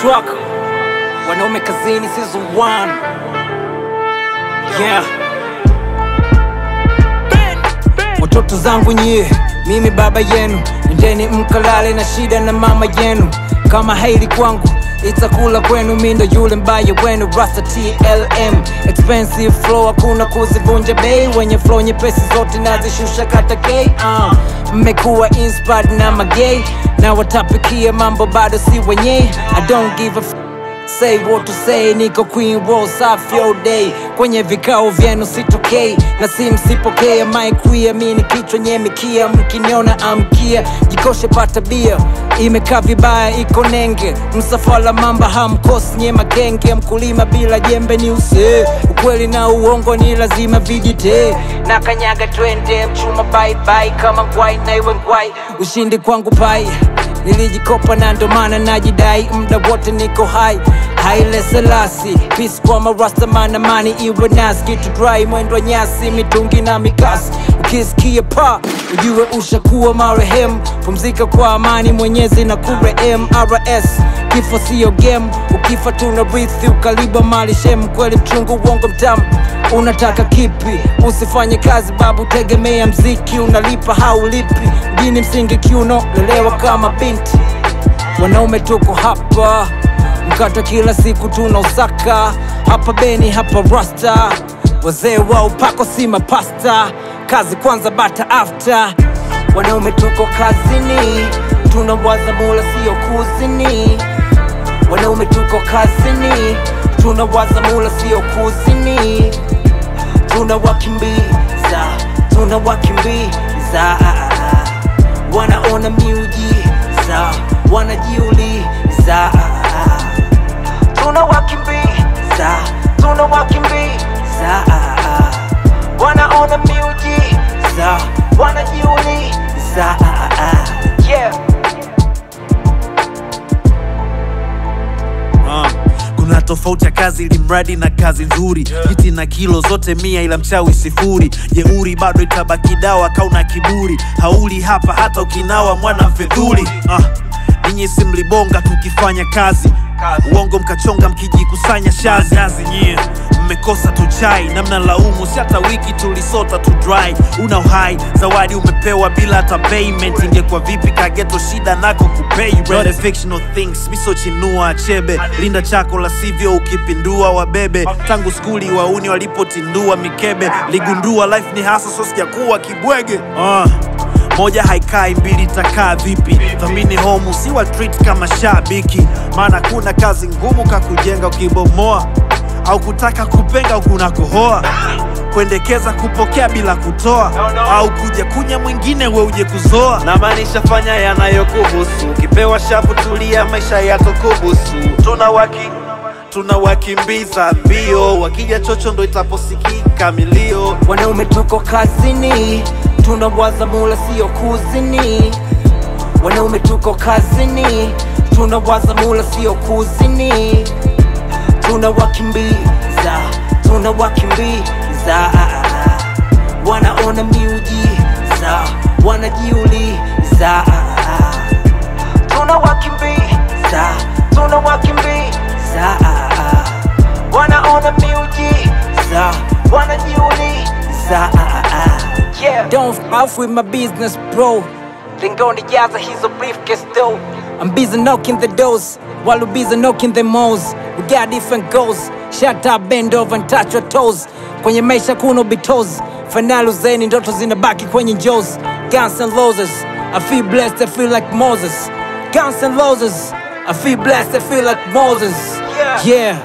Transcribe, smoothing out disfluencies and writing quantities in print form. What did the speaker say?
truck, wanaume kazini season 1. Yeah. Watoto zangu nyie, mimi baba yenu, ndeni mkalale na shida na mama yenu. Kama haili kwangu, itakula kwenu, mindo yule mbaya wenu. Rasta TLM, expensive flow, hakuna kuzivunja bei. Wenye flow nyepesi zote nazishusha kata K. Mmekuwa inspired na magay, na watapikia mambo bado si wenye. I don't give a say what to say, niko Queen Rose safi all day. Kwenye vikao vyenu sitokei, na si msipokea mic queer. Mini kichwa nye mikia, mkiniona amkia. Jikoshe pata bia, imekaa vibaya iko nenge. Msafala mamba hamkosi nye makenge. Mkulima bila jembe ni use, ukweli na uongo ni lazima vijite. Na kanyaga twende mchuma bye bye, kama ngwai na iwe ngwai. Ushindi kwangu pai, nilijikopa na ndo maana najidai. Mda wote niko high, Haile Selassie. Peace kwa marasta man, amani iwe nasi. Kitu dry mwendo nyasi, mitungi na mikasi. Ukisikia pa, ujue ushakuwa marehemu. Pumzika kwa amani, Mwenyezi na kurehemu. RS, kifo siyo game, ukifa tunarithi. Ukaliba mali shem, kweli mchungu uongo mtamu. Unataka kipi? Usifanye kazi babu, tegemea mziki. Unalipa haulipi, dini msingi kiuno, lelewa kama binti. Wanaume tuko hapa, mkata kila siku tunausaka. Hapa Beni, hapa Rasta, wazee wa upako si mapasta. Kazi kwanza bata after. Wanaume tuko kazini, tunawaza mula siyo kuzini. Wanaume tuko kazini, tunawaza mula siyo kuzini. Tunawakimbiza, tunawakimbiza. Wanaona miujiza, wanajiuliza. Tunawakimbiza, tunawakimbiza. Wanaona miujiza, wanajiuliza. Yeah. Kuna tofauti ya kazi ili mradi na kazi nzuri. Jiti na kilo zote 100 ila mchawi 0. Jeuri bado itabaki dawa kauna kiburi. Hauli hapa hata ukinawa mwana mfedhuli. Ninyi simlibonga tukifanya kazi, uongo mkachonga mkijikusanya shazi. Nyie mmekosa tu chai, namna laumu si hata wiki tulisota tu dry. Una uhai, zawadi umepewa bila hata payment. Ingekuwa vipi kageto shida nako kupay rent. Not a fictional things, miso chinua achebe. Linda chako la sivyo ukipindua wabebe. Tangu skuli wauni walipotindua mikebe. Ligundua life ni hasa so sijakuwa kibwege. Moja haikai mbili takaa vipi? Thamini home usiwa treat kama shabiki. Maana kuna kazi ngumu kakujenga ukibomoa, au kutaka kupenga ukunakohoa. Kuendekeza kupokea bila kutoa, au kuja kunya mwingine we uje kuzoa. Na maanisha fanya yanayokuhusu, ukipewa shavu tulia maisha yako kubusu. Tunawakimbiza mbio, wakija chocho ndo itaposikika milio. Wanaume tuko kazini, tunawaza mula siyo kuzini. Wanaume tuko kazini, tunawaza mula siyo kuzini. Tunawakimbiza, tunawakimbiza. Wanaona miujiza, wanajiuliza. Tunawakimbiza, tunawakimbiza. Wanaona miujiza, wanajiuliza. Yeah. Don't f off with my business, bro. Then go on the yaza, he's a briefcase though. I'm busy knocking the doors, while we're busy knocking the malls. We got different goals. Shut up, bend over and touch your toes. Kwenye maisha kuno bitos, finalo zeni ndoto zinabaki kwenye njozi. Guns and Roses, I feel blessed, I feel like Moses. Guns and Roses, I feel blessed, I feel like Moses. Yeah.